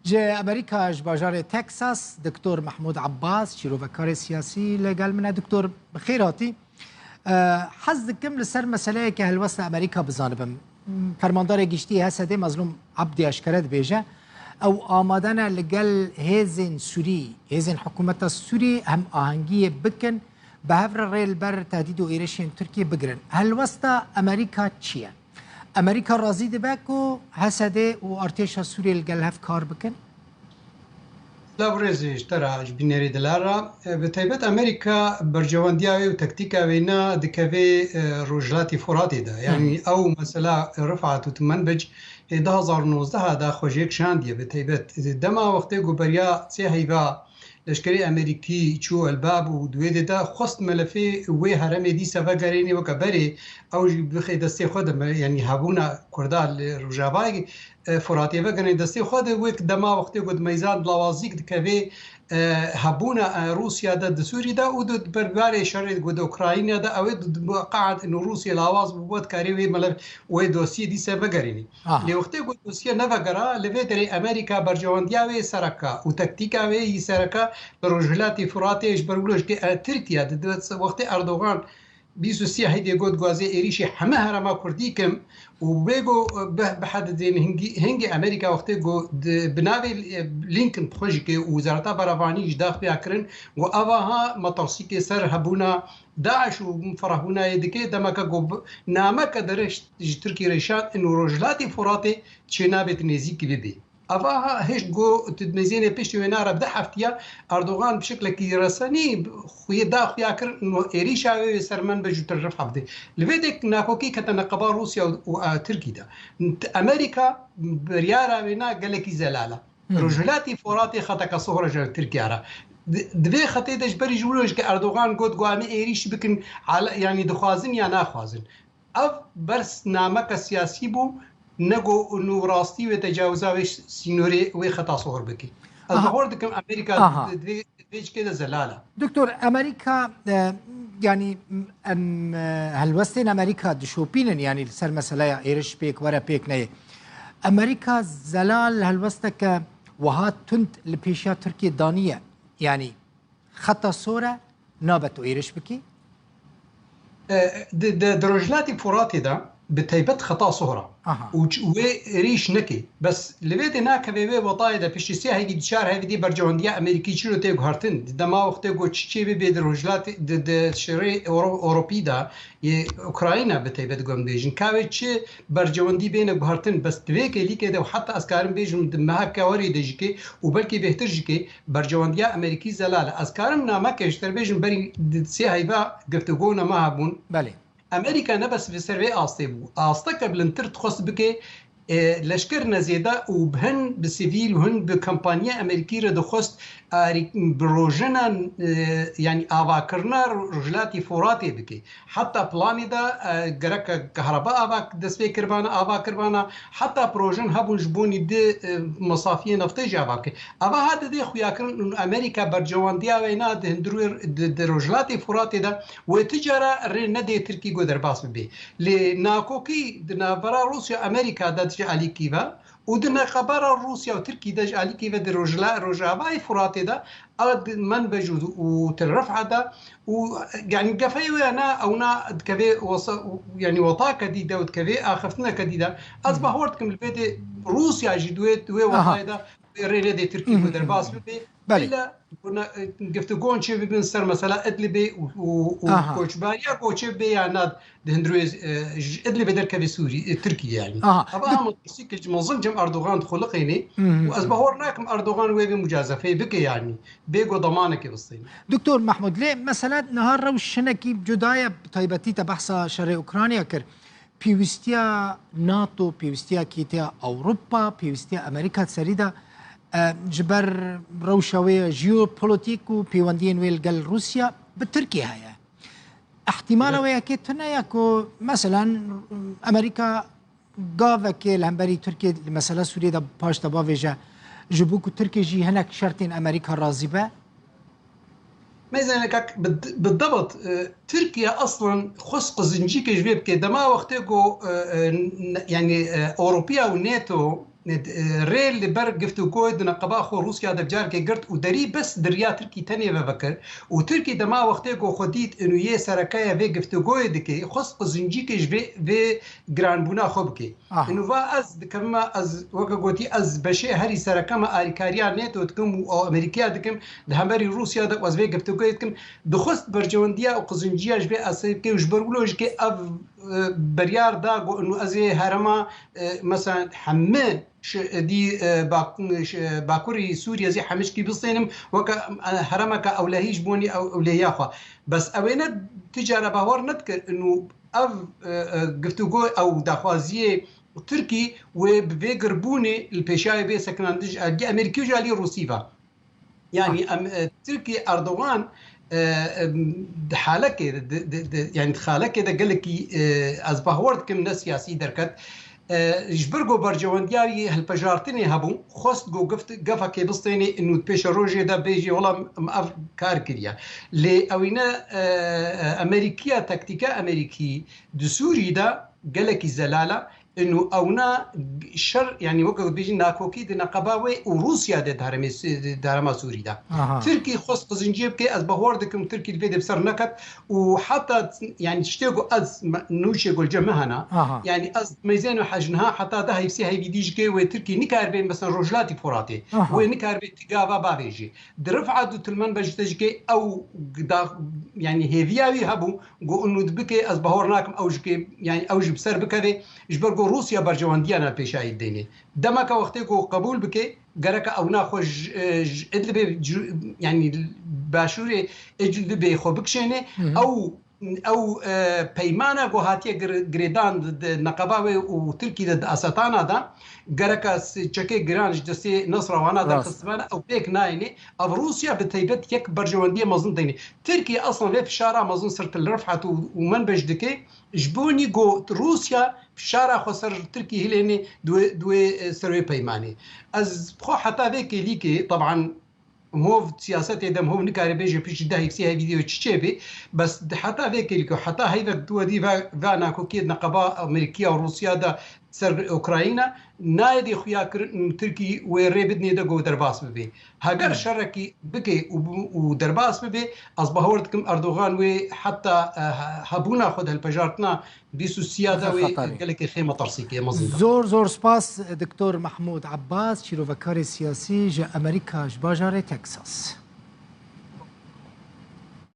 جه امریکا باجار تکساس دکتر محمود عباس شیروکار سیاسی لگل منه. دکتر بخیراتی حز دکم لسر مسئله که هلوست امریکا بزانبم فرماندار گشتی هسته مظلوم عبدی اشکرت بیجه او آمادن لگل هیزن سوری هیزن حکومت سوری هم آهنگی بکن به هفر ریل بر تهدید و ایرشین ترکیه بگرن. هلوست امریکا چیه؟ امریکا راضی دبک و هسده و ارتش سوری لگل هف کار بکن؟ لا برزش تراج بینری دلارا به طیبت امریکا برجواندیاوی و تکتیکا وینا دکوی روجلاتی فراتی ده یعنی او مثلا رفعت و تمنبج 2019 دا خوشیک شاندیه به طیبت دما وقتی گوبریا سی هیوا لشکری امریکی چو الباب و دویده دا خست ملفی وی هرمی دی سفگرینی و کبری او بخی دستی خود یعنی هبونا کردال روجاوای فراتی وگرنی دستی خود ویک دما وقتی گود میزان لوازیک دکوی هبونا روسيا دا سوريا دا ودود برباري شرط گود اوكرانيا دا او قاعد انه روسيا لاواز بود كاري ملف و دوسي دي سبغريني لي وقت گود دوسي نفغرا لفيدري امريكا برجواندياوي سركا و تكتيكاوي سركا بروجلاتي فراتيش برولوش تركيا دا وقت اردوغان بيسو سياحي دي گود غازي ايريشي همه هرما كرديكم وبيجو بحد زين هنجي امريكا وقت جو بناوي لينكن بروجيكي وزارتا برافاني جداخ بياكرن واواها مطرسيكي سر هبونا داعش وفرهونا يدكي دمك جو نامك درش تركي ريشات انه رجلاتي فراتي تشينابت نزيكي بيبي أفاها هيش جو تدمزيني بيشتي وينارا بدا حفتيا أردوغان بشكل كي رساني خوي دا خويا كر إنه إيريشا سرمن بجو ترف حفتي لفيدك ناكوكي كتنقبا روسيا وتركيا دا أمريكا بريارا وينا قالكي زلالة رجلاتي فراتي خطك صهر رجل تركيا دبي خطي دش بري جولوش كأردوغان قد قوامي إيريش بكن على يعني دخوازن يا ناخوازن أف برس نامك سياسي بو نگو انو راستی و تجاوزاوش سینوری و خطا صور بکی از بخور دکم امریکا دیج که زلاله دکتر امریکا يعني هلوستين امريكا دشوبينن يعني سر مسألة ايرش بيك ورا بيك نيه امريكا زلال هلوستك وهات تنت لبيشا تركيا دانية يعني خطا صورة نابتو ايرش بكي درجلاتي فراتي دا بتيبت خطا صهرة وريش نكي بس لبيت هناك بيبي وطايدة بيش سياحي دي شهر هاي دي برجواندية أمريكي شلو تيجو هارتن دما وقت تيجو تشي بيبي درجلات د شري أوروبي دا أوكرانيا بتيبت قوم بيجن كاوي تشي برجواندي بين هارتن بس تبيك اللي كده وحتى أسكارن بيجن دمها كوري دجكي وبلكي بيهترجكي برجواندية أمريكي زلالة أسكارن نامك يشتر بيجن بري سياحي با قفتقونا ما هبون بله امريكا نبس في سيرفي آستيبو آستك بلنتر تخص بكي لشكرنا زيادة وبهن بالسيفيل وهن بكمبانيا أمريكية دخست بروجنا يعني آواكرنا رجلاتي فوراتي بكي حتى بلاني دا جرك كهرباء آواك دسبي كربانا آواكربانا حتى بروجن هبون جبوني دي مصافية نفتيج آواكي أبا هذا دي خوياكرن أمريكا برجوان ديا وينا دهندروير رجلاتي فوراتي دا وتجارة رين ندي تركي قدر باس بي لناكوكي دنا برا روسيا أمريكا دا علي كيفا ودنا خبر روسيا وتركيا دج علي كيفا دي رجاء فراتي دا أرد من بجود وترفع دا ويعني قفايا أنا أو نا كذا يعني وطاقة دي دا وكذا أخفتنا كديدا أصبح وردكم البيت روسيا جدويت وطايدا رينا دي تركيا ودرباس بي إلا كنا قفتقون شيء بين سر مثلا إدلبي وكوشباريا كوشبي يعني دهندرويز إدلبي در كذا سوري تركيا يعني أبغى هم تسيك منظم جم أردوغان خلقيني وأصبحورناكم أردوغان ويبي مجازفة بك يعني بيجو ضمانك بالصين. دكتور محمود ليه مثلا نهار روشنكي بجداية طيبتي تبحث شرق أوكرانيا كر بيوستيا ناتو بيوستيا كيتيا أوروبا بيوستيا أمريكا سريدة جبر روشوية جيوبوليتيكو بيواندين ويل قال روسيا بتركيا هي احتمال ويا كيتنا ياكو مثلا امريكا قافك الهمبري تركيا مثلا سوريا دا باش تبافيجا جبوكو تركيا جي هناك شرطين امريكا راضبه مثلا بالضبط تركيا اصلا خص زنجيك جبيب كده ما وقتكو يعني اوروبيا وناتو ریل لبر گفتگوی نقبا خو روسیا دبجار که گرت و دری بس دریا ترکی تنی و بکر و ترکی دما وقتی گو خودید انو یه سرکای و گفتگوی دکی خص قزنجی کش و گرانبونا خوب کی انو وا از کما از وقت گوتی از بشه هری سرکم آریکاریا نتو دکم و امریکا دکم دهمری روسیا دک از و گفتگوی دکم دخست برجوندیا و قزنجیا جبه اصیب که جبرولوج که اف بریار دا گو انو از هرما مثلا همه دي باكوري سوريا زي حمشكي بصينم وك هرمك او لهيج بوني او لياخوا بس اوينا تجاره باور نذكر انه اف قفتوغو او داخوازيه تركي وبيقربوني البيشاي بي سكناندج دي امريكي جالي روسيفا يعني تركي اردوغان حالك يعني خالك ده قال لك از باورد كم ناس سياسي دركت جبرگو برجواندیاری هالپجارتنی هبون خواست گو گفت که بستینی انو پیش روزی دا بیجی ولی اف کار کردیا لی اوینا امریکیا تکتیکا امریکی دسوری دا گلکی زلاله انه اونا شر يعني وقت بيجي ناكوكي دي نقباوي وروسيا دي دارما سوري دا تركي خص قزنجيب كي از بهوردكم تركي الفيديو بسر نكت وحتى يعني تشتيقوا از نوشي قول جمهنا يعني از ميزان حجنها حتى ده يفسي هاي فيديج كي وتركي نكار بين مثلا رجلاتي فوراتي ونكار بين تقابا بابيجي درفع دو تلمن بجتجكي او يعني هيفياوي هبو قو انه دبكي از بهورناكم اوجكي يعني اوج بسر بكذا جبرگو روسیا برجواندیانا پیشایی دینی دمک وقتی کو قبول بکی گرک او ناخوش ادلبه يعني باشوری ادلبه خو بکشنه او پیمانه گو هاتیه گریدان نقباوی و ترکی د اساتانا دا گرک چکه گرانج دستی نصر وانا دا قسمانه او بیک ناینه او روسیا بتیبت یک برجواندی مزن دینی ترکی اصلا في شارع مزن صرت الرفعت ومن بجدكي جبوني جو روسيا في شارع خسر تركي هليني دو سروي بيماني از بخو حتى ذيك ليكي طبعا مو سياسات دم هو نكاري بيجي بيش ده يكسي هاي فيديو تشيبي بس حتى ذيك ليكو حتى هيدا دو دي فانا كوكيد نقبا امريكيه وروسيا دا سر اوكرانيا نايدي خويا تركي وريبدني دا جو درباس ببي هاجر شركي بكي ودرباس ببي اصبحورتكم اردوغان وحتى هبونا خد هالبجارتنا بيسو السياده وقال لك خيمه ترسيكيه مزيده زور سپاس دكتور محمود عباس شيروفكاري سياسي جا امريكا جباجاري تكساس